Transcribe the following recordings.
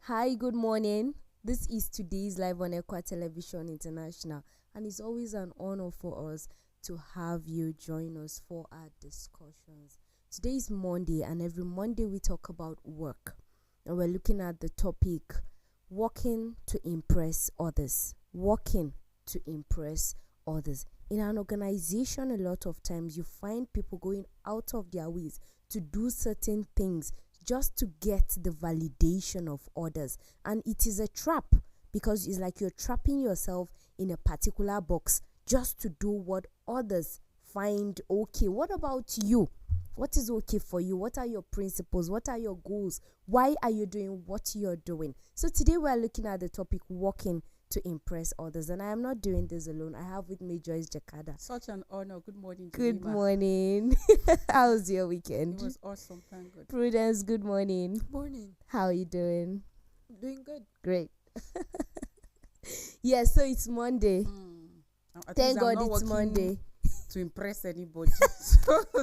Hi, good morning. This is today's live on Equa Television International, and it's always an honor for us to have you join us for our discussions. Today is Monday, and every Monday we talk about work, and we're looking at the topic working to impress others. Working to impress others. In an organization, a lot of times you find people going out of their ways to do certain things just to get the validation of others. And it is a trap because it's like you're trapping yourself in a particular box just to do what others find okay. What about you? What is okay for you? What are your principles? What are your goals? Why are you doing what you're doing? So today we're looking at the topic working to impress others, and I am not doing this alone. I have with me Joyce Jakada. Such an honor. Good morning. Good Jemima. morning. How's your weekend? It was awesome. Thank God. Prudence, good morning. Morning. How are you doing? Doing good. Great. Yeah, so it's Monday. At Thank least I'm God not it's working Monday. to impress anybody.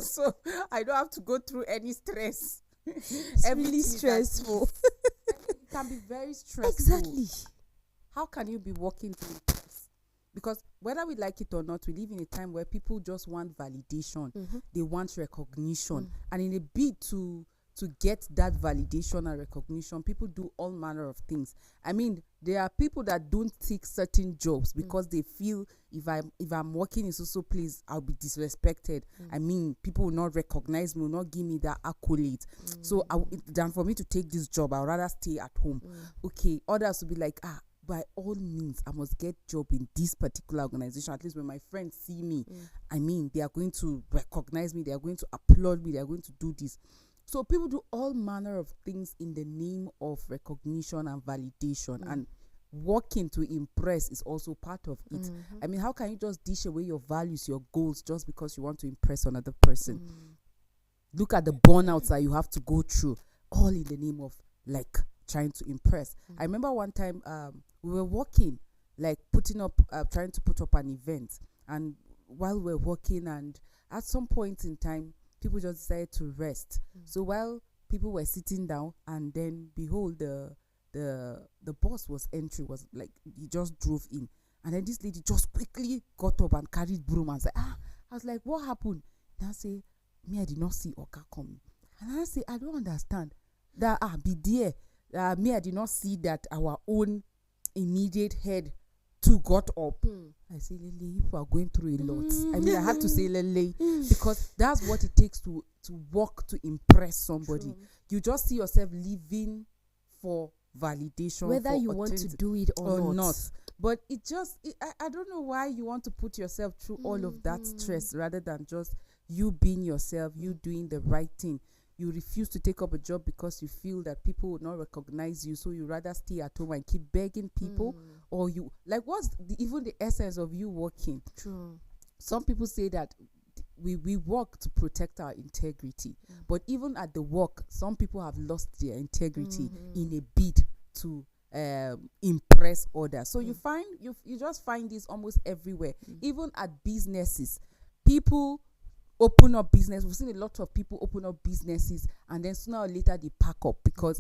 so I don't have to go through any stress. It's really Everything is at stressful. It can be very stressful. Exactly. How can you be working to impress? Because whether we like it or not, we live in a time where people just want validation. They want recognition. And in a bid to get that validation and recognition, people do all manner of things. I mean, there are people that don't take certain jobs because they feel if I'm working in so place, I'll be disrespected. I mean, people will not recognize me, will not give me that accolade. So than for me to take this job, I'd rather stay at home. Okay, others will be like, by all means, I must get job in this particular organization. At least when my friends see me, I mean, they are going to recognize me. They are going to applaud me. They are going to do this. So people do all manner of things in the name of recognition and validation. And working to impress is also part of it. I mean, how can you just dish away your values, your goals, just because you want to impress another person? Look at the burnouts that you have to go through, all in the name of like trying to impress. I remember one time we were working, like trying to put up an event, and while we were working, and at some point in time, people just decided to rest. So while people were sitting down, and then behold, the boss was like he just drove in, and then this lady just quickly got up and carried broom and said, I was like, what happened? And I say, me, I did not see Oka coming. And I say, I don't understand that be there. Me, I did not see that our own immediate head too got up. I say, Lele, people are going through a lot. I mean, I have to say Lele because that's what it takes to work to impress somebody. True. You just see yourself living for validation, Whether for you want to do it or not. But I don't know why you want to put yourself through all of that stress rather than just you being yourself, you doing the right thing. You refuse to take up a job because you feel that people will not recognize you, so you rather stay at home and keep begging people. Or you like, what's even the essence of you working? True. Some people say that we work to protect our integrity, but even at the work, some people have lost their integrity in a bid to impress others. So you just find this almost everywhere, even at businesses. People open up business. We've seen a lot of people open up businesses, and then sooner or later they pack up because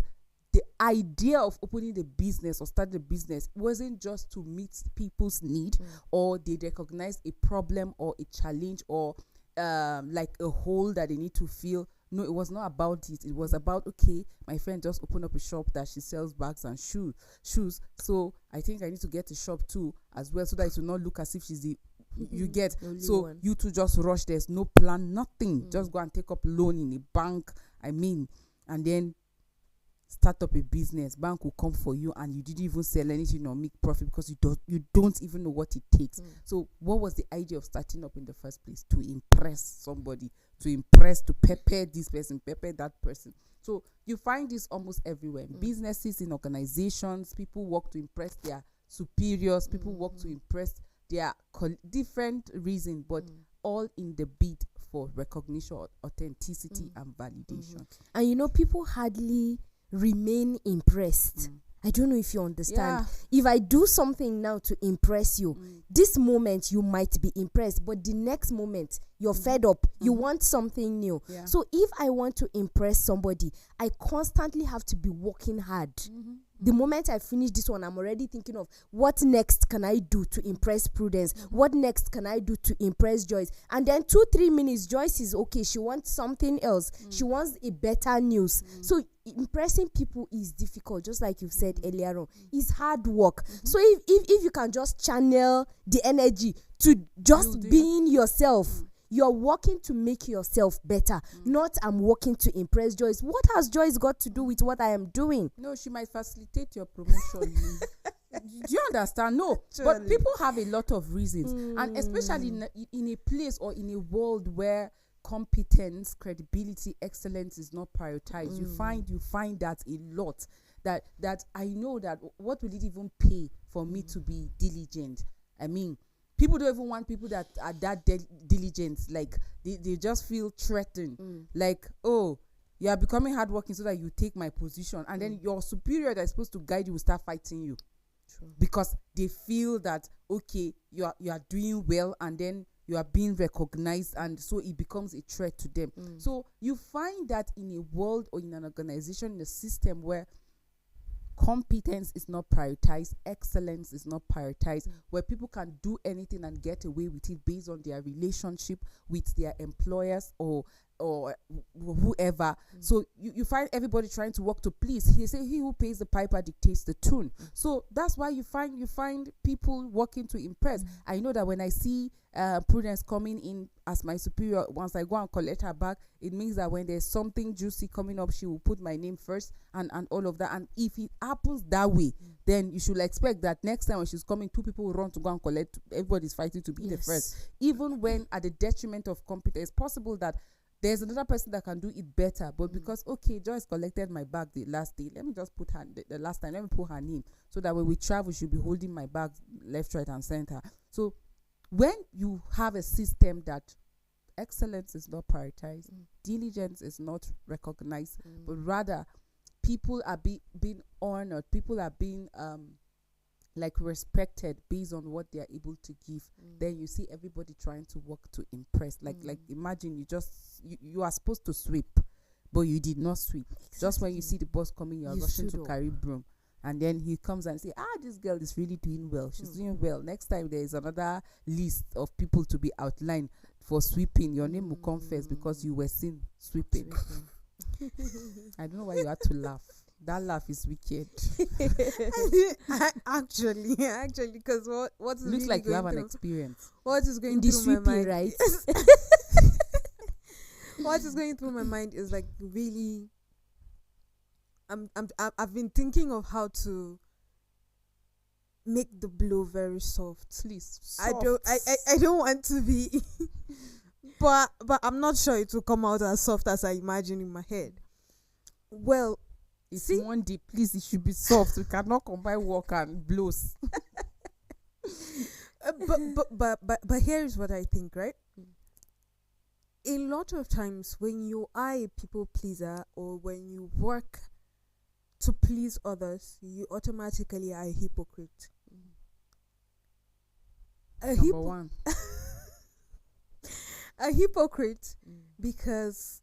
the idea of opening the business or starting the business wasn't just to meet people's need, or they recognize a problem or a challenge or like a hole that they need to fill. No, it was not about it. It was about, okay, my friend just opened up a shop that she sells bags and shoes. So I think I need to get a shop too as well, so that it will not look as if she's the you get. So one. You two just rush. There's no plan, nothing. Just go and take up loan in a bank. I mean, and then start up a business. Bank will come for you, and you didn't even sell anything or make profit because you don't even know what it takes. So what was the idea of starting up in the first place? To impress somebody, to pepper this person, pepper that person. So you find this almost everywhere. In businesses, in organizations, people work to impress their superiors. People work to impress their different reasons, but all in the bid for recognition, authenticity, and validation. And you know, people hardly remain impressed. I don't know if you understand. If I do something now to impress you, this moment you might be impressed, but the next moment you're fed up. You want something new. So if I want to impress somebody, I constantly have to be working hard. The moment I finish this one, I'm already thinking of what next can I do to impress Prudence? What next can I do to impress Joyce? And then 2-3 minutes, Joyce is okay. She wants something else. She wants a better news. So impressing people is difficult, just like you've said earlier on. It's hard work. So if you can just channel the energy to just being yourself, you're working to make yourself better, not I'm working to impress Joyce. What has Joyce got to do with what I am doing? No, she might facilitate your promotion. Do you understand? No. Actually. But people have a lot of reasons. And especially in a place or in a world where competence, credibility, excellence is not prioritized. You find that a lot. That I know that what will it even pay for me to be diligent? I mean, people don't even want people that are that diligent. Like, they just feel threatened. Like, oh, you are becoming hardworking so that you take my position. And then your superior that is supposed to guide you will start fighting you. True. Because they feel that, okay, you are doing well, and then you are being recognized, and so it becomes a threat to them. So you find that in a world or in an organization, in a system where competence is not prioritized, excellence is not prioritized, where people can do anything and get away with it based on their relationship with their employers or whoever. So you find everybody trying to work to please. He say he who pays the piper dictates the tune. So that's why you find people working to impress. I know that when I see Prudence coming in as my superior, once I go and collect her back, it means that when there's something juicy coming up, she will put my name first and all of that. And if it happens that way, then you should expect that next time when she's coming, 2 people will run to go and collect. Everybody's fighting to be the first, even when at the detriment of competence. It's possible that there's another person that can do it better, but because, okay, Joyce collected my bag the last day, let me just put her the last time, let me put her name, so that when we travel, she'll be holding my bag left, right, and center. So when you have a system that excellence is not prioritized, diligence is not recognized, but rather people are being honored, people are being like respected based on what they are able to give, then you see everybody trying to work to impress. Like imagine you are supposed to sweep, but you did not sweep. Exactly. Just when you see the boss coming, you are rushing to carry broom. And then he comes and say, this girl is really doing well. She's doing well. Next time there is another list of people to be outlined for sweeping. Your name will come first because you were seen sweeping. I don't know why you had to laugh. That laugh is wicked. Actually, because what is looks really like you have through, an experience. What is going in the through my sweeping, mind, right? What is going through my mind is like really. I've been thinking of how to make the blow very soft. Please, soft. I don't want to be, but I'm not sure it will come out as soft as I imagine in my head. Well. It's Monday, please, it should be soft. We cannot combine work and blows. But here's what I think, right? A lot of times when you are a people pleaser or when you work to please others, you automatically are a hypocrite. Number one. A hypocrite because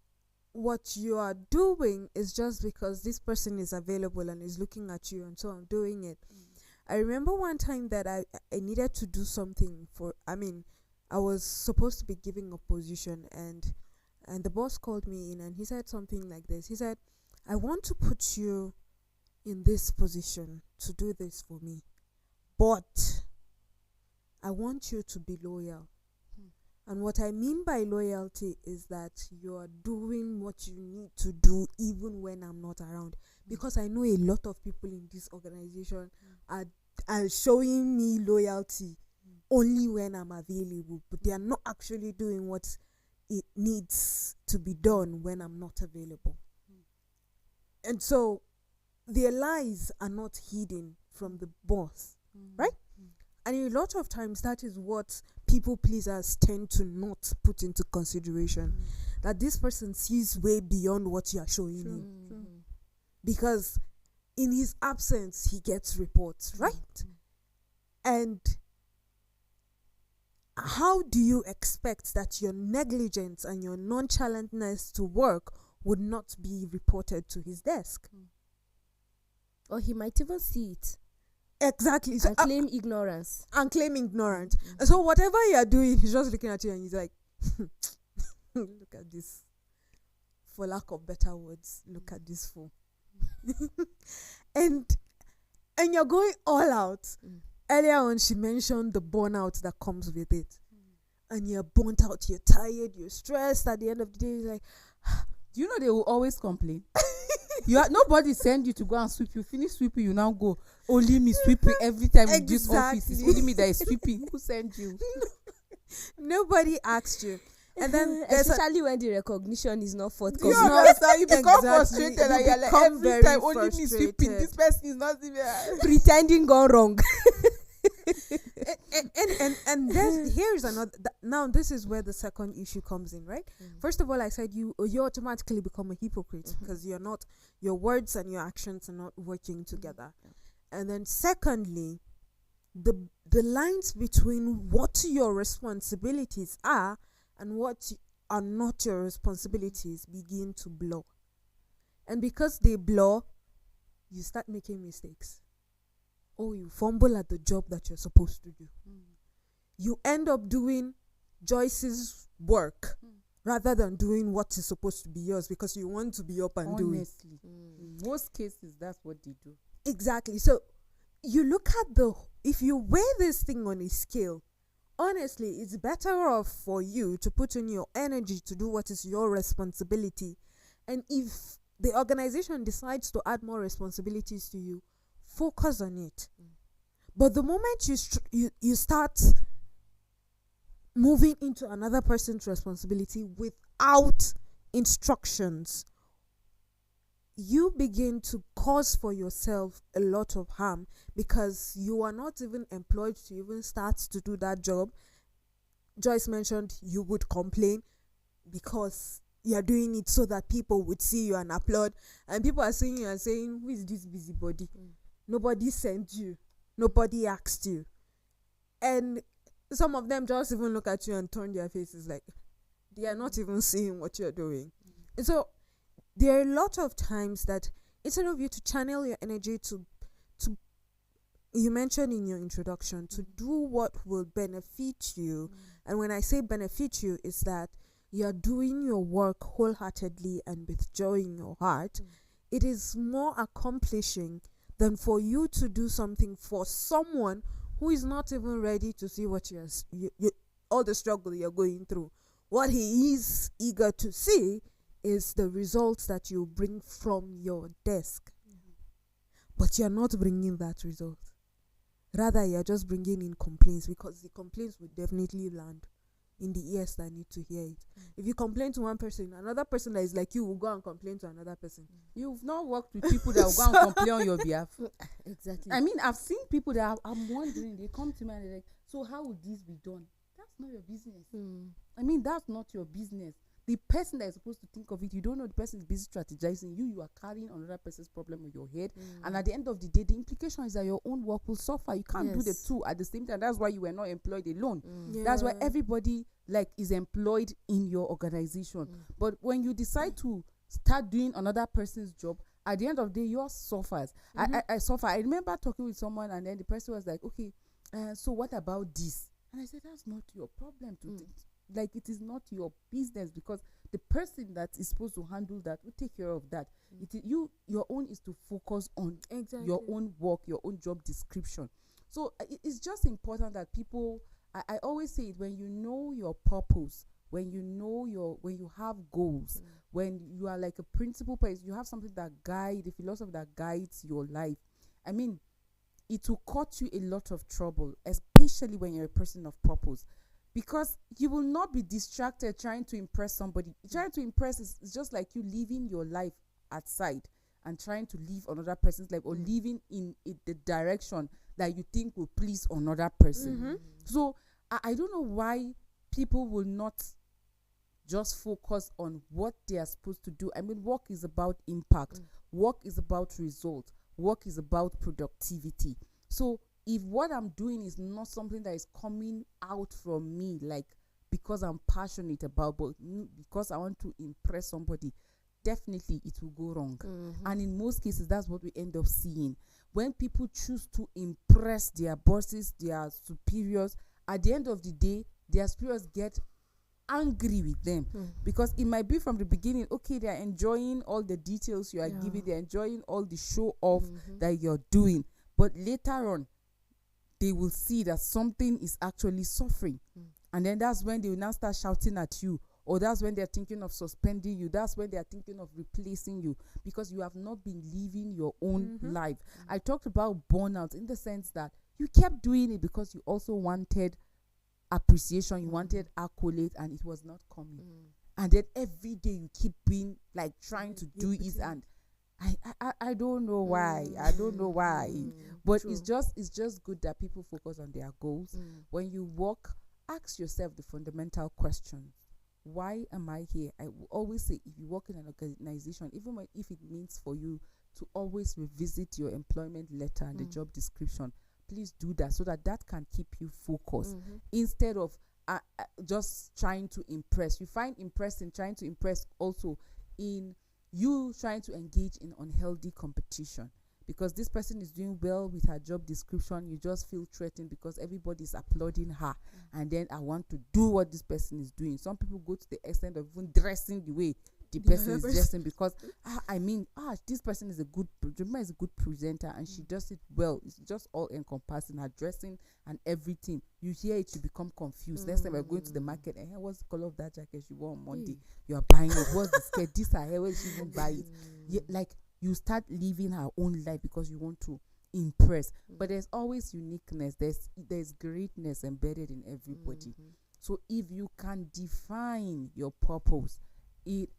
what you are doing is just because this person is available and is looking at you, and so I'm doing it. I remember one time that I needed to do something I was supposed to be giving a position, and the boss called me in and he said something like this. He said, I want to put you in this position to do this for me, but I want you to be loyal. And what I mean by loyalty is that you are doing what you need to do even when I'm not around. Because I know a lot of people in this organization are showing me loyalty only when I'm available, but they are not actually doing what it needs to be done when I'm not available. And so their lies are not hidden from the boss, right? And a lot of times that is what people pleasers tend to not put into consideration. That this person sees way beyond what you are showing him. Because in his absence, he gets reports, right? And how do you expect that your negligence and your nonchalantness to work would not be reported to his desk? Or he might even see it Exactly. So and claim ignorance. and claim ignorant. And so whatever you're doing, he's just looking at you and he's like, look at this. For lack of better words, look at this fool. and you're going all out. Mm. Earlier on, she mentioned the burnout that comes with it. And you're burnt out, you're tired, you're stressed. At the end of the day, you're like, Do you know they will always complain? Nobody send you to go and sweep. You finish sweeping, you now go. Only me sweeping every time in this office. It's only me that is sweeping. Who sent you? nobody asked you. And then there's especially when the recognition is not forthcoming. You understand? You become Exactly. frustrated. And you're like, become every very time only me sweeping. frustrated. This person is not even. Pretending gone wrong. and then here's another now this is where the second issue comes in, right? First of all, I said you automatically become a hypocrite because your words and your actions are not working together. And then secondly, the lines between what your responsibilities are and what are not your responsibilities begin to blur. And because they blur, you start making mistakes. Oh, you fumble at the job that you're supposed to do. You end up doing Joyce's work rather than doing what is supposed to be yours because you want to be up and doing. Honestly, in most cases, that's what they do. Exactly. So you look at if you weigh this thing on a scale, honestly, it's better off for you to put in your energy to do what is your responsibility. And if the organization decides to add more responsibilities to you, focus on it. But the moment you start moving into another person's responsibility without instructions, you begin to cause for yourself a lot of harm because you are not even employed to even start to do that job. Joyce mentioned you would complain because you're doing it so that people would see you and applaud, and people are seeing you and saying, who is this busybody? Nobody sent you, nobody asked you. And some of them just even look at you and turn their faces like they are not even seeing what you're doing. And so there are a lot of times that instead of you to channel your energy to you mentioned in your introduction, to do what will benefit you. And when I say benefit you, is that you're doing your work wholeheartedly and with joy in your heart. It is more accomplishing than for you to do something for someone who is not even ready to see what you all the struggle you're going through. What he is eager to see is the results that you bring from your desk. But you're not bringing that result. Rather, you're just bringing in complaints because the complaints will definitely land in the ears that need to hear it. If you complain to one person, another person that is like you will go and complain to another person. You've not worked with people that will go and complain on your behalf. Exactly. I mean, I've seen people that I'm wondering, they come to me and they're like, so how would this be done? That's not your business. I mean, that's not your business. The person that is supposed to think of it, you don't know the person is busy strategizing. You are carrying another person's problem on your head. And at the end of the day, the implication is that your own work will suffer. You can't do the two at the same time. That's why you were not employed alone. That's why everybody is employed in your organization. But when you decide to start doing another person's job, at the end of the day, yours suffers. I suffer. I remember talking with someone and then the person was like, okay, so what about this? And I said, that's not your problem to think. Like, it is not your business because the person that is supposed to handle that will take care of that. Your own is to focus on your own work, your own job description. So it's just important that people, I always say it, when you know your purpose, when you have goals, when you are like a principal person, you have something that guides, a philosophy that guides your life. I mean, it will cut you a lot of trouble, especially when you're a person of purpose. Because you will not be distracted trying to impress somebody. Trying to impress is just like you living your life outside and trying to live another person's life or living in the direction that you think will please another person. So I don't know why people will not just focus on what they are supposed to do. I mean, work is about impact. Work is about result. Work is about productivity. So if what I'm doing is not something that is coming out from me, like because I'm passionate about, but because I want to impress somebody, definitely it will go wrong. And in most cases, that's what we end up seeing. When people choose to impress their bosses, their superiors, at the end of the day, their superiors get angry with them, because it might be from the beginning, okay, they're enjoying all the details you are giving, they're enjoying all the show off that you're doing, but later on they will see that something is actually suffering, and then that's when they will now start shouting at you, or that's when they're thinking of suspending you, that's when they're thinking of replacing you, because you have not been living your own life. I talked about burnout in the sense that you kept doing it because you also wanted appreciation, you wanted accolade, and it was not coming. And then every day you keep being like trying to do it, and I don't know why. I don't know why. But True. it's just good that people focus on their goals. When you work, ask yourself the fundamental questions. Why am I here? I will always say, if you work in an organization, even if it means for you to always revisit your employment letter and the job description, please do that, so that can keep you focused, instead of just trying to impress. You find trying to impress also in you trying to engage in unhealthy competition, because this person is doing well with her job description. You just feel threatened because everybody's applauding her, and then I want to do what this person is doing. Some people go to the extent of even dressing the way the person is dressing, because this person is a good presenter, and she does it well. It's just all encompassing, her dressing and everything. You hear it, you become confused. Next time we're going to the market, and what's the color of that jacket she wore on Monday? You are buying it. What's the skirt? This her hair, where did she even buy it? Like, you start living her own life because you want to impress. But there's always uniqueness. There's greatness embedded in everybody. So if you can define your purpose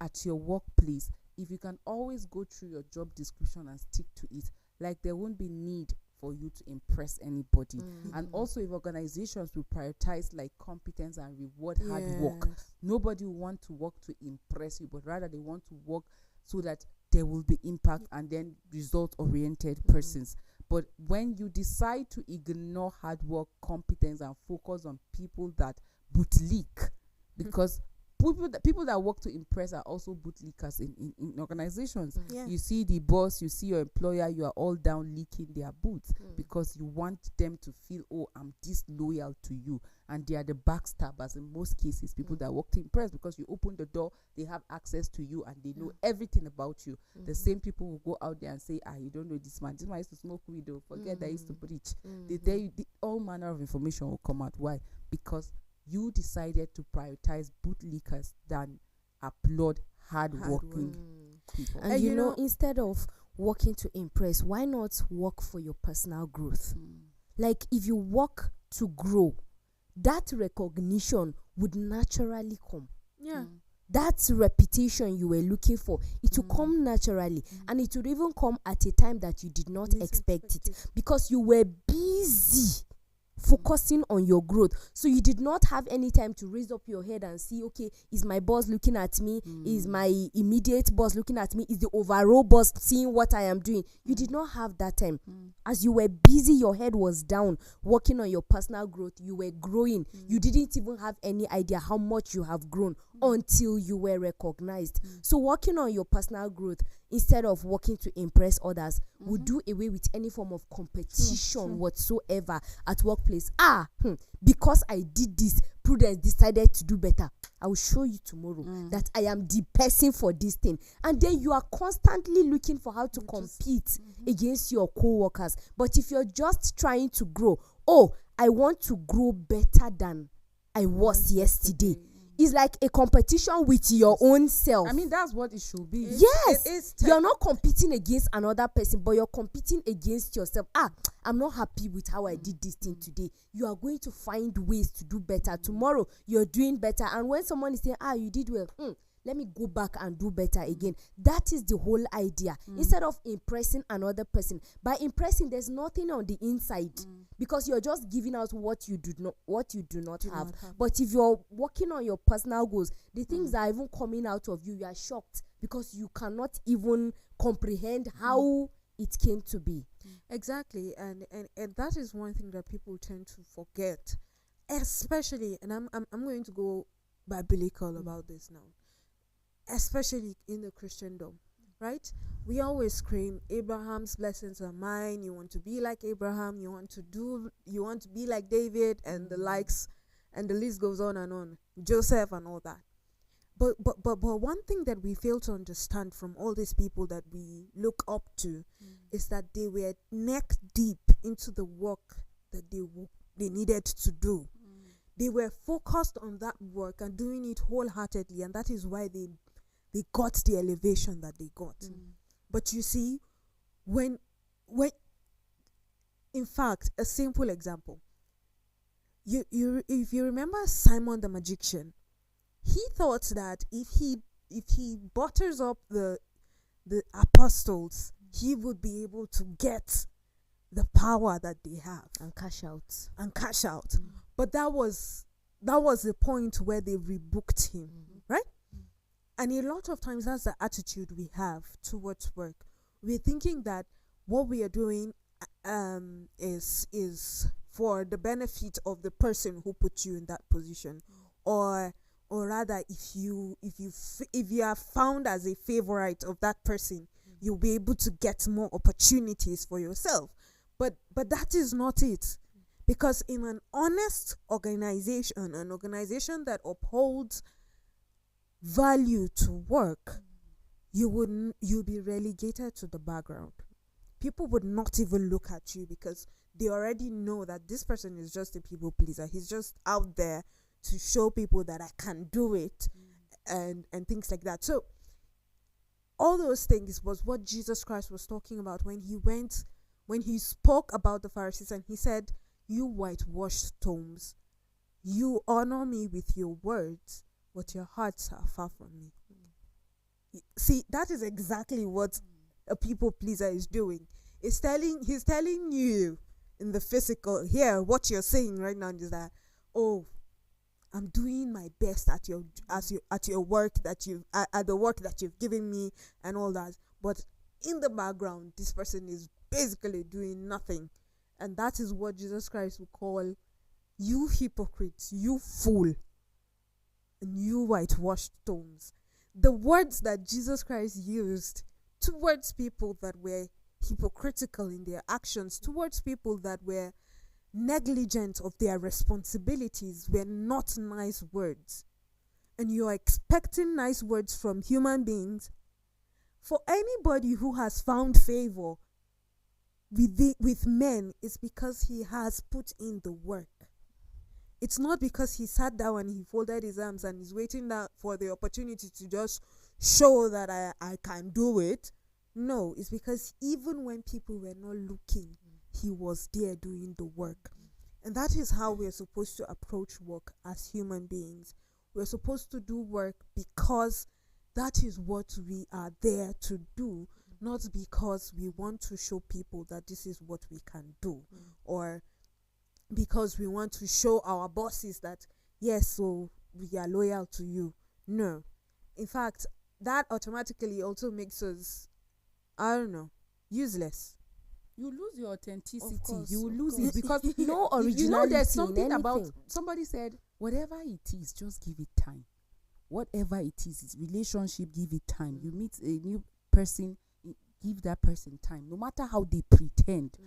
at your workplace, if you can always go through your job description and stick to it, like, there won't be need for you to impress anybody. And also, if organizations will prioritize like competence and reward hard work, nobody will want to work to impress you, but rather they want to work so that there will be impact, and then result oriented persons. But when you decide to ignore hard work, competence, and focus on people that bootlick, because people that work to impress are also bootlickers in organizations. You see the boss, you see your employer, you are all down licking their boots because you want them to feel, oh, I'm disloyal to you. And they are the backstabbers in most cases, people that work to impress, because you open the door, they have access to you, and they know everything about you. The same people will go out there and say, you don't know this man. This man used to smoke weed, though. Forget that he used to preach. They tell you all manner of information will come out. Why? Because you decided to prioritize bootlickers than applaud hardworking people. And you know, instead of working to impress, why not work for your personal growth? Like, if you work to grow, that recognition would naturally come. That reputation you were looking for, it will come naturally, and it would even come at a time that you did not expect it, because you were busy focusing on your growth. So you did not have any time to raise up your head and see, okay, is my boss looking at me? Is my immediate boss looking at me? Is the overall boss seeing what I am doing? You did not have that time. As you were busy, your head was down, working on your personal growth. You were growing. You didn't even have any idea how much you have grown until you were recognized. So working on your personal growth, instead of working to impress others, would do away with any form of competition whatsoever at workplace. Because I did this, Prudence decided to do better. I will show you tomorrow that I am the person for this thing. And then you are constantly looking for how to compete against your co-workers. But if you're just trying to grow, I want to grow better than I was yesterday. It's like a competition with your own self. I mean, that's what it should be. Yes. You're not competing against another person, but you're competing against yourself. I'm not happy with how I did this thing today. You are going to find ways to do better. Tomorrow, you're doing better. And when someone is saying, you did well, let me go back and do better again. That is the whole idea. Instead of impressing another person, by impressing, there's nothing on the inside, because you're just giving out what you do not have. But if you're working on your personal goals, the things that are even coming out of you are shocked, because you cannot even comprehend how it came to be. Exactly, and that is one thing that people tend to forget, especially. And I'm going to go biblical about this now. especially in the Christendom, right? We always scream, Abraham's blessings are mine. You want to be like Abraham. You want to be like David and the likes, and the list goes on and on. Joseph and all that. But one thing that we fail to understand from all these people that we look up to is that they were neck deep into the work that they needed to do. They were focused on that work and doing it wholeheartedly, and that is why they got the elevation that they got. But you see, when in fact, a simple example, if you remember Simon the magician, he thought that if he butters up the apostles, he would be able to get the power that they have and cash out. But that was the point where they rebuked him, right? And a lot of times that's the attitude we have towards work. We're thinking that what we are doing is for the benefit of the person who put you in that position, or rather, if you are found as a favorite of that person, you'll be able to get more opportunities for yourself. But that is not it. Because in an honest organization, an organization that upholds value to work, you'll be relegated to the background. People would not even look at you because they already know that this person is just a people pleaser. He's just out there to show people that I can do it, and things like that. So all those things was what Jesus Christ was talking about when he spoke about the Pharisees, and he said, "You whitewashed tombs, you honor me with your words, but your hearts are far from me." See, that is exactly what a people pleaser is doing. He's telling you in the physical, here, what you're saying right now is that, oh, I'm doing my best at your work that at the work that you've given me and all that. But in the background, this person is basically doing nothing. And that is what Jesus Christ will call, you hypocrites, you fool, and you whitewashed tombs. The words that Jesus Christ used towards people that were hypocritical in their actions, towards people that were negligent of their responsibilities, were not nice words. And you're expecting nice words from human beings. For anybody who has found favor with men, it's because he has put in the work. It's not because he sat down and he folded his arms and is waiting for the opportunity to just show that I can do it. No, it's because even when people were not looking, he was there doing the work. And that is how we're supposed to approach work as human beings. We're supposed to do work because that is what we are there to do, not because we want to show people that this is what we can do, or because we want to show our bosses that, yes, so we are loyal to you. No. In fact, that automatically also makes us, useless. You lose your authenticity. Of course, You lose course. it because No originality you know there's in something about, anything. somebody said, whatever it is, just give it time. Whatever it is relationship, give it time. You meet a new person, give that person time. No matter how they pretend,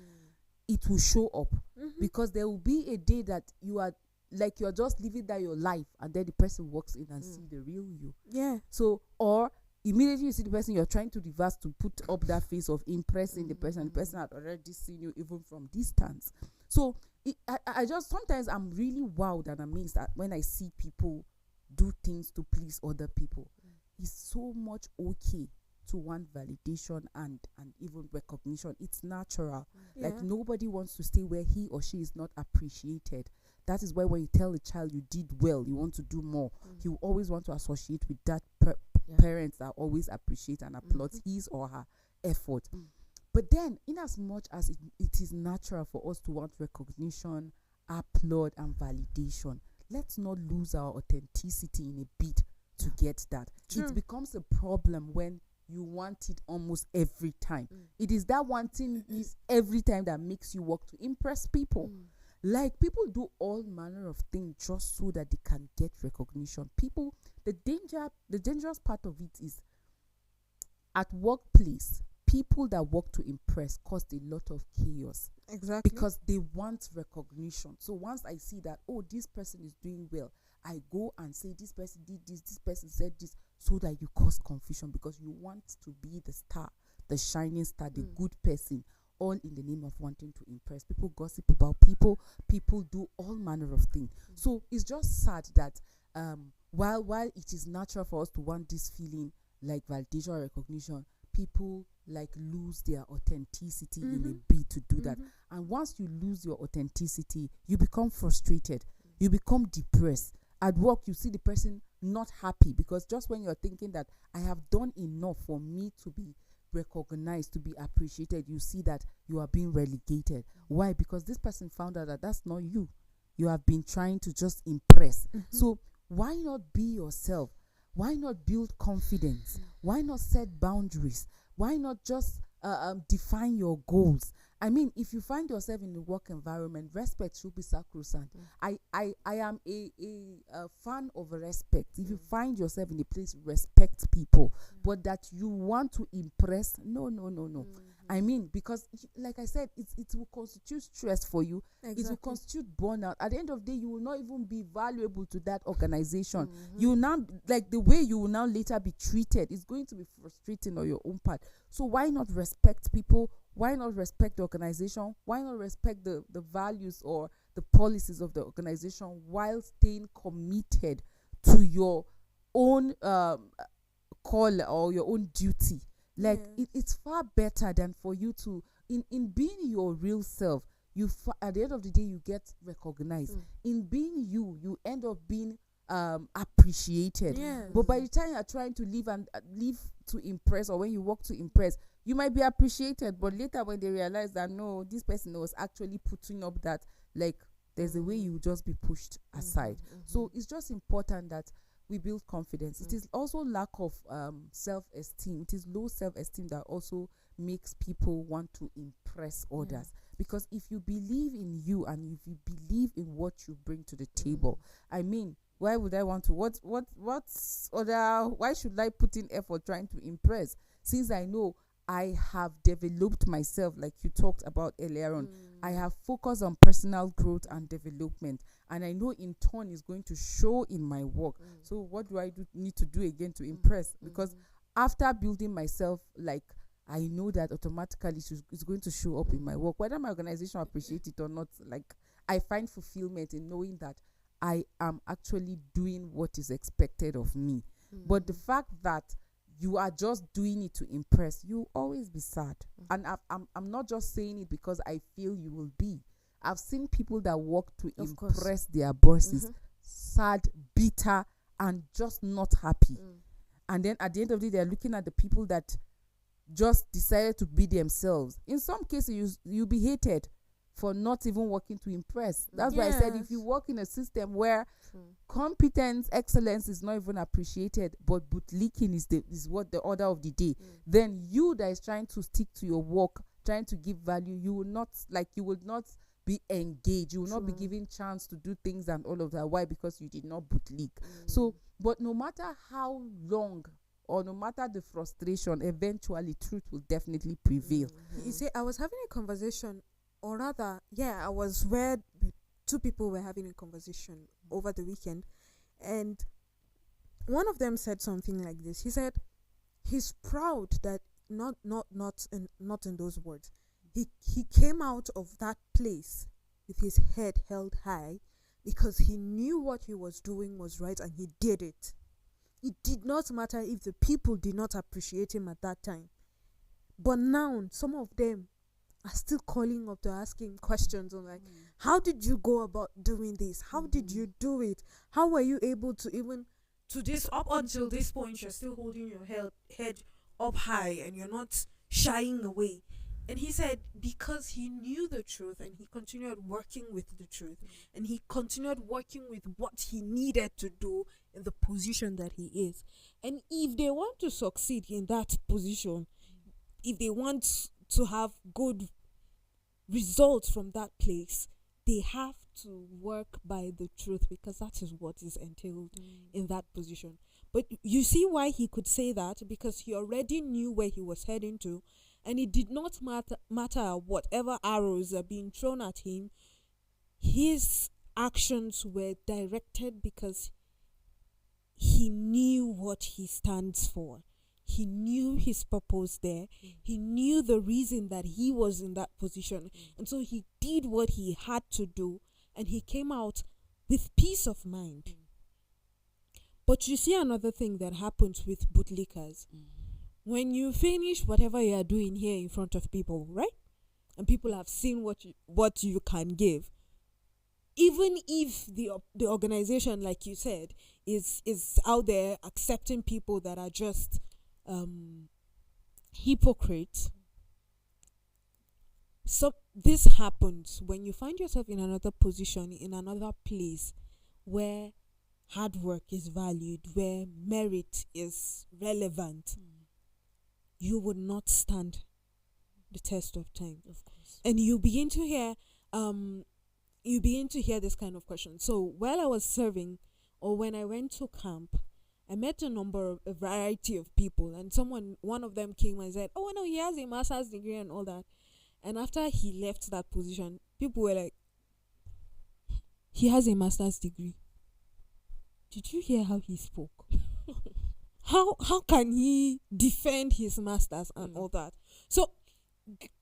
it will show up. Because there will be a day that you're just living that your life, and then the person walks in and see the real you. Yeah. So, or immediately you see the person, you're trying to reverse to put up that face of impressing the person. The person had already seen you even from distance. So I just, sometimes I'm really wowed and amazed that when I see people do things to please other people. It's so much okay to want validation and even recognition. It's natural. Yeah. Like, nobody wants to stay where he or she is not appreciated. That is why when you tell a child you did well, you want to do more, he will always want to associate with that parents that always appreciate and applaud his or her effort. But then, in as much as it is natural for us to want recognition, applaud, and validation, let's not lose our authenticity in a bid to get that. True. It becomes a problem when you want it almost every time. It is that wanting is every time that makes you work to impress people. Like, people do all manner of things just so that they can get recognition. People the dangerous part of it is, at workplace, people that work to impress cause a lot of chaos. Exactly. Because they want recognition. So once I see that, oh, this person is doing well, I go and say this person did this person said this, so that you cause confusion, because you want to be the star, the shining star, the good person, all in the name of wanting to impress. People gossip about people do all manner of things. So it's just sad that while it is natural for us to want this feeling like validation or recognition, people like lose their authenticity in a bid to do that. And once you lose your authenticity, you become frustrated, you become depressed. At work, you see the person not happy, because just when you're thinking that I have done enough for me to be recognized, to be appreciated, you see that you are being relegated. Why? Because this person found out that that's not you. You have been trying to just impress. So why not be yourself? Why not build confidence? Why not set boundaries? Why not just define your goals? I mean, if you find yourself in the work environment, respect should be sacrosanct. I am a fan of respect. If you find yourself in a place, respect people. But that you want to impress, no. I mean, because like I said, it will constitute stress for you. It will constitute burnout. At the end of the day, you will not even be valuable to that organization. You will now, like, the way you will now later be treated is going to be frustrating on your own part. So why not respect people? Why not respect the organization? Why not respect the values or the policies of the organization, while staying committed to your own call or your own duty? Like, it's far better than for you to, in being your real self, at the end of the day, you get recognized. In being you end up being appreciated. But by the time you're trying to live to impress, or when you work to impress, you might be appreciated, but later when they realize that no, this person was actually putting up that, like, there's a way you just be pushed aside. So it's just important that we build confidence. It is also lack of self-esteem. It is low self-esteem that also makes people want to impress others. Because if you believe in you and if you believe in what you bring to the table, I mean, why would I want to? Why should I put in effort trying to impress? Since I know I have developed myself, like you talked about earlier on. I have focused on personal growth and development, and I know in turn is going to show in my work. So what do I need to do again to impress? Because after building myself, like, I know that automatically it's going to show up in my work, whether my organization appreciates it or not. Like, I find fulfillment in knowing that I am actually doing what is expected of me. But the fact that you are just doing it to impress, you always be sad. And I'm not just saying it because I feel you will be. I've seen people that work to impress their bosses, sad, bitter, and just not happy. And then at the end of the day, they're looking at the people that just decided to be themselves. In some cases, you'll be hated for not even working to impress. That's why I said, if you work in a system where competence, excellence is not even appreciated, but bootlicking is what the order of the day, then you that is trying to stick to your work, trying to give value, you will not be engaged. You will not be given chance to do things and all of that. Why? Because you did not bootlick. So, but no matter how long or no matter the frustration, eventually truth will definitely prevail. You see, I was having a conversation, or rather, I was where two people were having a conversation over the weekend, and one of them said something like this. He said he's proud that not in those words. He came out of that place with his head held high because he knew what he was doing was right and he did it. It did not matter if the people did not appreciate him at that time. But now some of them are still calling up to ask him questions on, like, how did you go about doing this? How did you do it? How were you able to even to this up until this point you're still holding your head up high and you're not shying away? And he said because he knew the truth and he continued working with the truth and he continued working with what he needed to do in the position that he is. And if they want to succeed in that position, if they want to have good results from that place, they have to work by the truth, because that is what is entailed in that position. But you see why he could say that? Because he already knew where he was heading to, and it did not matter whatever arrows are being thrown at him. His actions were directed because he knew what he stands for. He knew his purpose there. He knew the reason that he was in that position. And so he did what he had to do, and he came out with peace of mind. But you see another thing that happens with bootlickers. When you finish whatever you are doing here in front of people, right? And people have seen what you can give. Even if the organization, like you said, is out there accepting people that are just hypocrites. So this happens when you find yourself in another position, in another place where hard work is valued, where merit is relevant. You would not stand the test of time. Of course. And you begin to hear this kind of question. So while I was serving, or when I went to camp, I met a variety of people, and one of them came and said, "Oh no, he has a master's degree and all that." And after he left that position, people were like, "He has a master's degree. Did you hear how he spoke? How can he defend his masters and all that?" So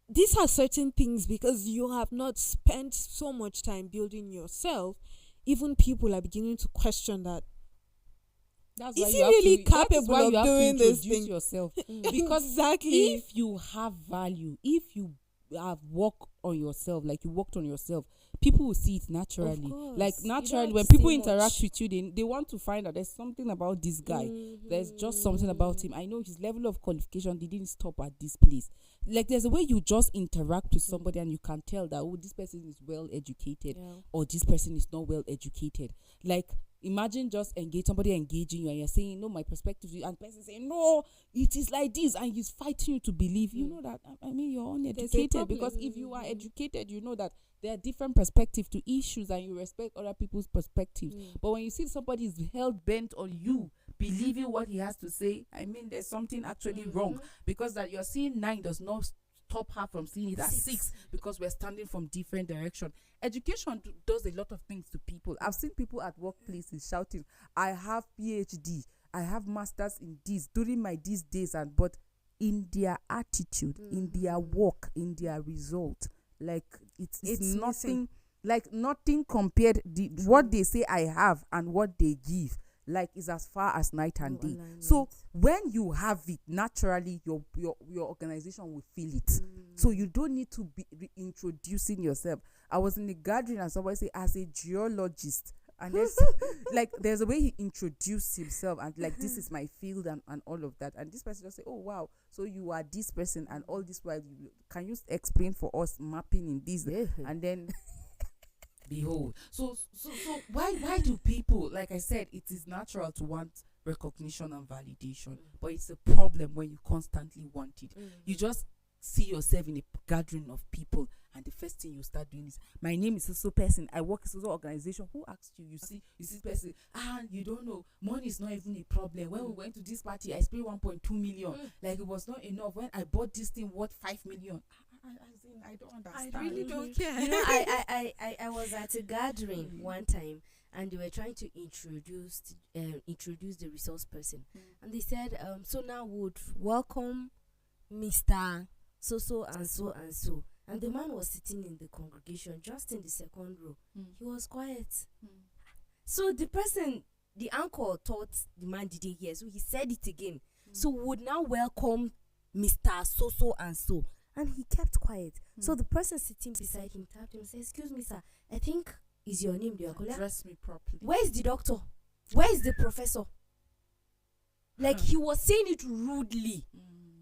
these are certain things, because you have not spent so much time building yourself. Even people are beginning to question that. That's Is why he you have really to, that is capable why of you have to doing this introduce thing? yourself. Because Exactly. if you have value, if you have worked on yourself, like you worked on yourself, people will see it naturally. course. Like You naturally, don't when see people interact much. with you, they want to find out there's something about this guy. There's just something about him. I know his level of qualification didn't stop at this place. Like there's a way you just interact with somebody and you can tell that, oh, this person is well educated, or this person is not well educated. Like imagine just somebody engaging you and you're saying, no, my perspective, and the person saying, no, it is like this, and he's fighting you to believe. You know that, I mean, you're uneducated, because if you are educated, you know that there are different perspectives to issues and you respect other people's perspectives. But when you see somebody is hell bent on you believing what he has to say, I mean, there's something actually wrong, because that you're seeing 9 does not stop her from seeing it at 6, because we're standing from different direction. Education does a lot of things to people. I've seen people at workplaces shouting, I have PhD, I have masters in this during my these days, and but in their attitude, in their work, in their result, like it's nothing missing. like nothing compared what they say I have and what they give, like is as far as night and day. So when you have it naturally, your organization will feel it. So you don't need to be reintroducing yourself. I was in a gathering and somebody said, as a geologist, and there's a way he introduced himself, and like, this is my field and all of that, and this person just say, oh wow, so you are this person, and all this while can you explain for us mapping in this? And then behold, so why do people, like I said, it is natural to want recognition and validation, but it's a problem when you constantly want it. You just see yourself in a gathering of people, and the first thing you start doing is, my name is so person, I work in so organization. Who asked you? You see this person, you don't know, money is not even a problem. When we went to this party, I spent 1.2 million. Like it was not enough. When I bought this thing worth 5 million. I don't understand. I really don't care. You know, I was at a gathering one time, and they were trying to introduce the resource person, and they said, so now would welcome Mr. So and so and so. And the man was sitting in the congregation, just in the second row. He was quiet. So the anchor thought the man didn't hear, so he said it again. So we would now welcome Mr. So and so. And he kept quiet. So the person sitting beside him tapped him and said, excuse me, sir, I think is your name there? Address me properly. Where is the doctor? Where is the professor? Like he was saying it rudely.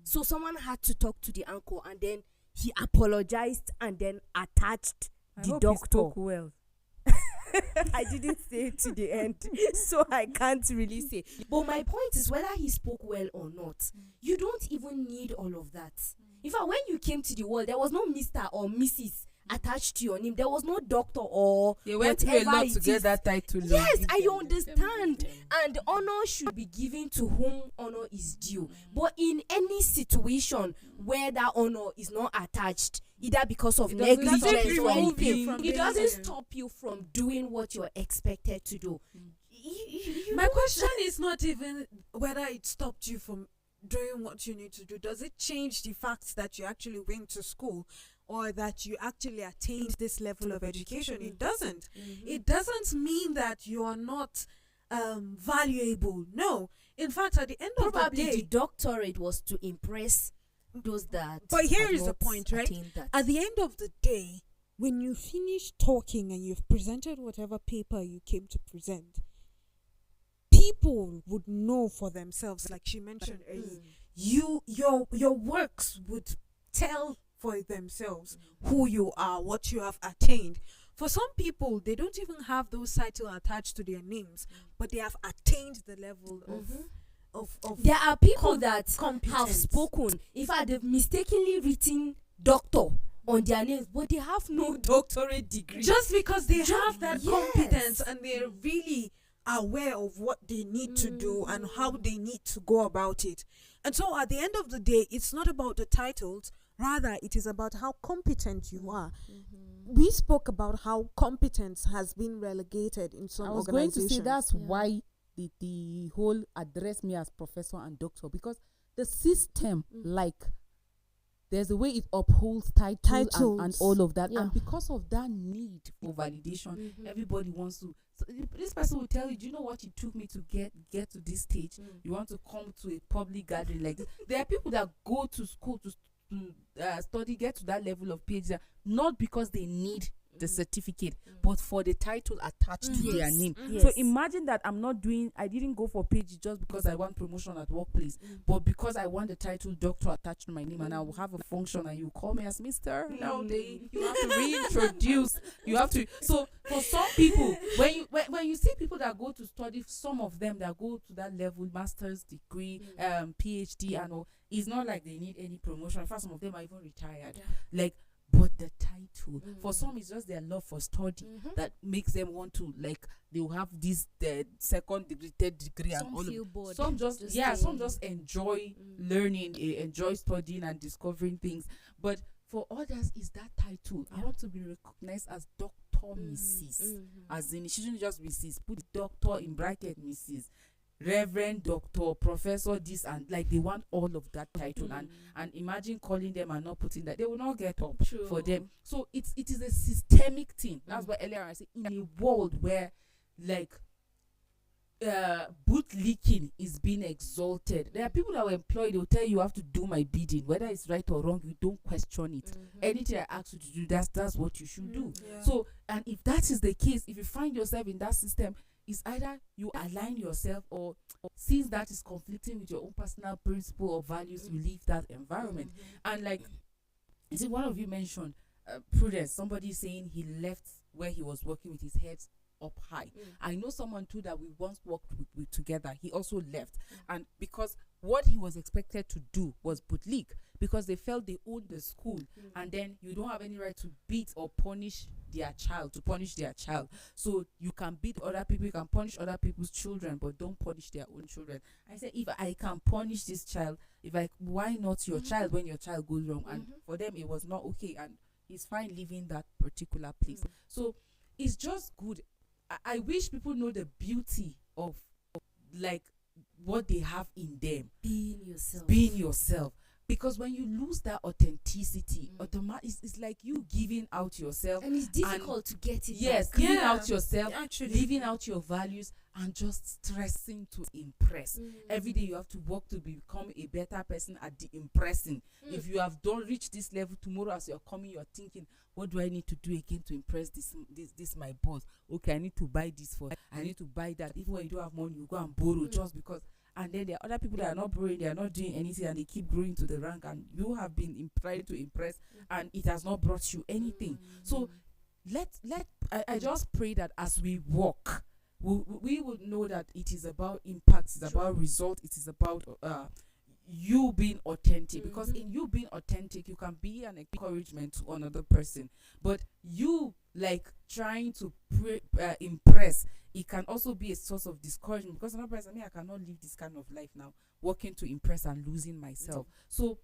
So someone had to talk to the uncle, and then he apologized and then attached the doctor. He spoke well. I didn't say it to the end, so I can't really say. But my point is, whether he spoke well or not, you don't even need all of that. In fact, when you came to the world, there was no Mr. or Mrs. attached to your name. There was no doctor or They went through a whatever lot it to get is. that title. Yes, I understand. And honor should be given to whom honor is due. But in any situation where that honor is not attached, either because of It doesn't negligence stop or you anything, from it being doesn't there. stop you from doing what you're expected to do. My question is not even whether it stopped you from doing what you need to do. Does it change the fact that you actually went to school or that you actually attained this level of education? It doesn't. It doesn't mean that you are not valuable. No. In fact, at the end of the Probably day, the doctorate was to impress those that. but here have is the not point, right? attained that. At the end of the day, when you finish talking and you've presented whatever paper you came to present, people would know for themselves, like she mentioned earlier. Your works would tell for themselves who you are, what you have attained. For some people, they don't even have those titles attached to their names, but they have attained the level of There are people that have competence. spoken. In fact, they've mistakenly written doctor on their names, but they have no doctorate degree. just because they Ju- have that yes. competence and they're really aware of what they need to do and how they need to go about it. And so at the end of the day, it's not about the titles, rather it is about how competent you are. We spoke about how competence has been relegated in some I was going to organizations. say that's why the whole address me as professor and doctor, because the system, like, there's a way it upholds titles. And all of that. Yeah. And because of that need for validation, everybody wants to. So this person will tell you, do you know what it took me to get to this stage? You want to come to a public gathering like this. There are people that go to school to study, get to that level of PhD, not because they need the certificate, but for the title attached to their name. Yes. So imagine that I didn't go for PhD just because I want promotion at workplace, but because I want the title doctor attached to my name, and I will have a function and you call me as Mr. You have to reintroduce. You have to. So for some people, when you see people that go to study, some of them that go to that level, master's degree, PhD, and all, it's not like they need any promotion. In fact, some of them are even retired. Like, but the title, for some, it's just their love for study that makes them want to, like, they'll have this second degree, third degree, and Some all feel of bored. some just staying. some just enjoy learning, enjoy studying and discovering things. But for others, is that title. I want to be recognized as Dr. Mrs. As in, it shouldn't just be Mrs. Put doctor in bracket, Mrs. Reverend, Doctor, Professor, this, and like they want all of that title. And imagine calling them and not putting that, they will not get up for them. So it is a systemic thing. That's why earlier I said, in a world where, like, bootlicking is being exalted, there are people that were employed, they'll tell you have to do my bidding, whether it's right or wrong, you don't question it. Anything I ask you to do, that's what you should do. So, and if that is the case, if you find yourself in that system, it's either you align yourself, or since that is conflicting with your own personal principle or values, you leave that environment. And like, I think one of you mentioned Prudence, somebody saying he left where he was working with his head up high. I know someone too that we once worked with together. He also left, and because what he was expected to do was bootlick, because they felt they owned the school, and then you don't have any right to beat or punish their child. So you can beat other people, you can punish other people's children, but don't punish their own children. I said, if I can punish this child, why not your child when your child goes wrong? And for them it was not okay, and he's fine leaving that particular place. So it's just good. I wish people know the beauty of like what they have in them, Being yourself. because when you lose that authenticity, it's like you giving out yourself, And it's difficult to get it yes, back. giving out yourself, Actually. living out your values, and just stressing to impress. Every day you have to work to become a better person at the impressing. If you have reached this level, tomorrow as you're coming, you're thinking, what do I need to do again to impress this my boss? Okay, I need to buy this I need to buy that. Even when you don't have money, you go and borrow just because. And then there are other people that are not borrowing, they are not doing anything, and they keep growing to the rank, and you have been trying to impress, and it has not brought you anything. So I just pray that as we walk, we would know that it is about impact, it's about result, it is about you being authentic, because in you being authentic you can be an encouragement to another person. But you like trying to impress, it can also be a source of discouragement, because another person, I cannot live this kind of life now, working to impress and losing myself. So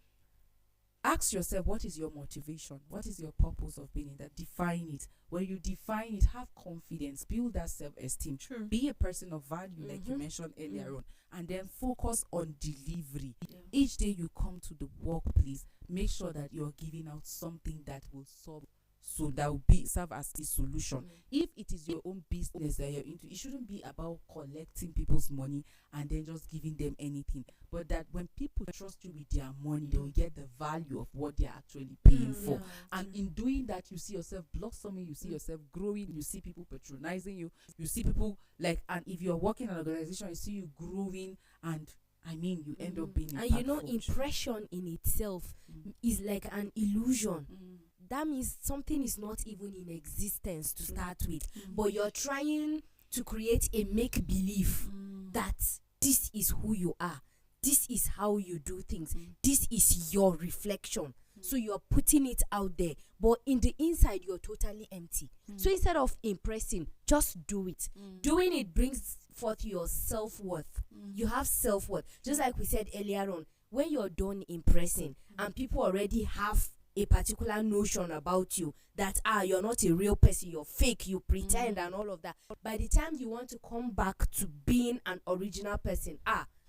ask yourself, what is your motivation? What is your purpose of being in that? Define it. When you define it, have confidence, build that self-esteem. True. Be a person of value, like you mentioned earlier on, and then focus on delivery. Each day you come to the workplace, make sure that you're giving out something that will solve, so that will serve as the solution. If it is your own business that you're into, it shouldn't be about collecting people's money and then just giving them anything, but that when people trust you with their money, they will get the value of what they're actually paying for. And in doing that, you see yourself blossoming, you see yourself growing, you see people patronizing you, you see people like, and if you're working in an organization, you see you growing, and I mean, you end up being and you know, impression in itself is like an illusion. That means something is not even in existence to start with, but you're trying to create a make-believe that this is who you are, this is how you do things, this is your reflection. So you're putting it out there, but in the inside you're totally empty. So instead of impressing, just do it. Doing it brings forth your self-worth. You have self-worth. Just like we said earlier on, when you're done impressing and people already have a particular notion about you, that you're not a real person, you're fake, you pretend and all of that, by the time you want to come back to being an original person,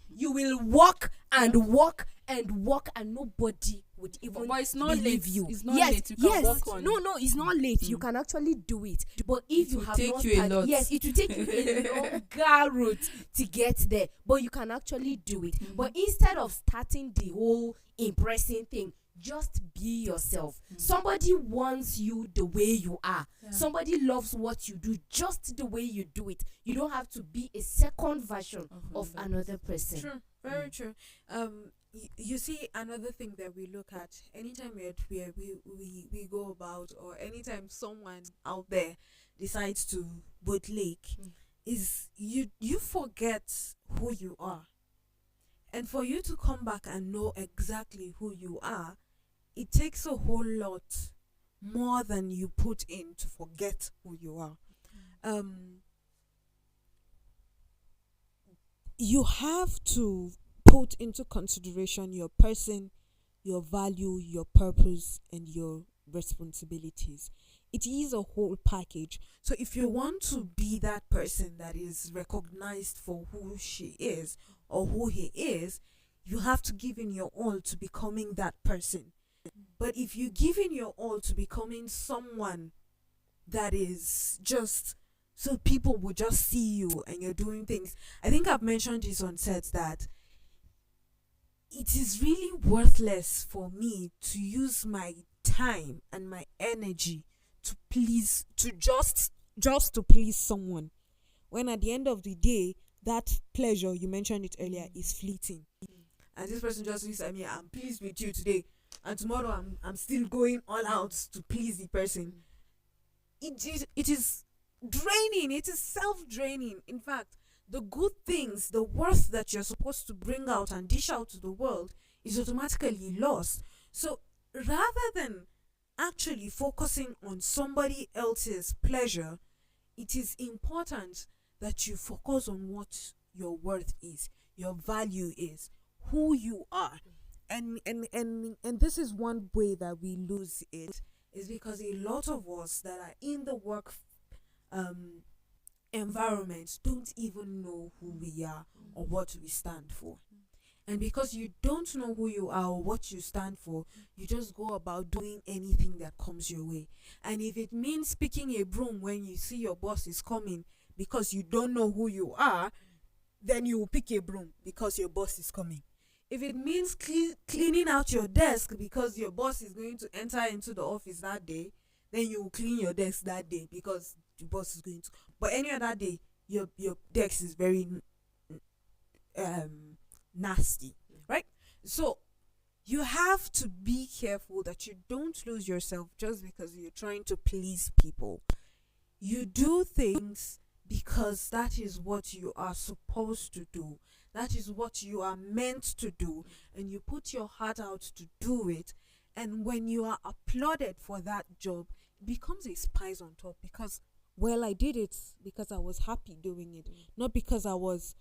you will walk and walk and walk, and nobody would even but it's not believe late. you. It's not late. You can walk on. No, it's not late. You can actually do it. But if you have not started, yes, it will take you a longer route to get there. But you can actually do it. But instead of starting the whole impressing thing, just be yourself. Somebody wants you the way you are. Somebody loves what you do just the way you do it. You don't have to be a second version of another person. True, very true. You see, another thing that we look at anytime we go about, or anytime someone out there decides to bootleg, is you forget who you are. And for you to come back and know exactly who you are, it takes a whole lot more than you put in to forget who you are. You have to put into consideration your person, your value, your purpose, and your responsibilities. It is a whole package. So if you want to be that person that is recognized for who she is or who he is, you have to give in your all to becoming that person. But if you give in your all to becoming someone that is just so people will just see you and you're doing things, I think I've mentioned this on sets, that it is really worthless for me to use my time and my energy to just to please someone, when at the end of the day, that pleasure, you mentioned it earlier, is fleeting. And this person just looks at me, I'm pleased with you today, and tomorrow I'm still going all out to please the person. It is draining. It is self-draining. In fact, the good things, the worth that you're supposed to bring out and dish out to the world is automatically lost. So rather than actually focusing on somebody else's pleasure, it is important that you focus on what your worth is, your value is, who you are. And this is one way that we lose it, is because a lot of us that are in the work environment don't even know who we are or what we stand for. And because you don't know who you are or what you stand for, you just go about doing anything that comes your way. And if it means picking a broom when you see your boss is coming because you don't know who you are, then you will pick a broom because your boss is coming. If it means cleaning out your desk because your boss is going to enter into the office that day, then you will clean your desk that day because the boss is going to. But any other day, your desk is very nasty, right? So you have to be careful that you don't lose yourself just because you're trying to please people. You do things because that is what you are supposed to do. That is what you are meant to do, and you put your heart out to do it. And when you are applauded for that job, it becomes a spice on top, because, well, I did it because I was happy doing it, not because I was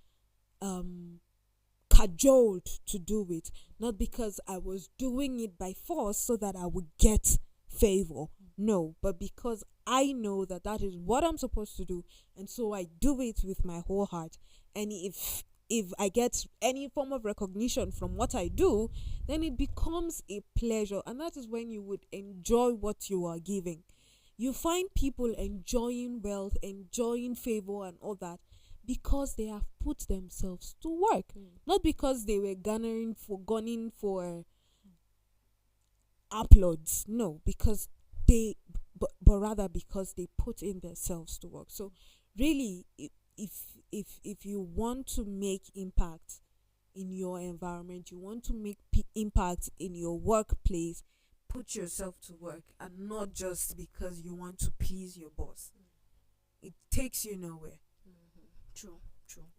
cajoled to do it, not because I was doing it by force so that I would get favor. No, but because I know that that is what I'm supposed to do, and so I do it with my whole heart. And if I get any form of recognition from what I do, then it becomes a pleasure, and that is when you would enjoy what you are giving. You find people enjoying wealth, enjoying favor and all that, because they have put themselves to work, not because they were gunning for applauds. No, because but rather because they put in themselves to work. So really, if you want to make impact in your environment, you want to make impact in your workplace, put yourself to work, and not just because you want to please your boss. It takes you nowhere. True.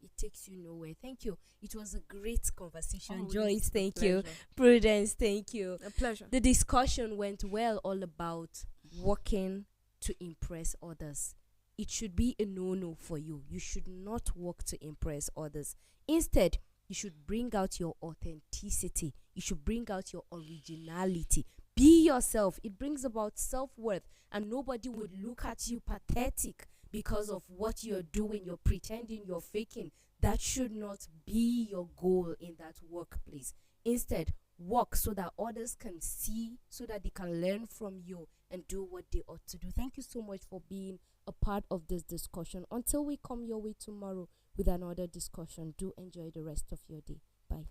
It takes you nowhere. Thank you. It was a great conversation. Oh, Joyce, it's a thank you. pleasure. Prudence, thank you. A pleasure. The discussion went well, all about working to impress others. It should be a no-no for you. You should not work to impress others. Instead, you should bring out your authenticity. You should bring out your originality. Be yourself. It brings about self-worth, and nobody would look at you pathetic because of what you're doing. You're pretending, you're faking. That should not be your goal in that workplace. Instead, work so that others can see, so that they can learn from you and do what they ought to do. Thank you so much for being a part of this discussion. Until we come your way tomorrow with another discussion, do enjoy the rest of your day. Bye.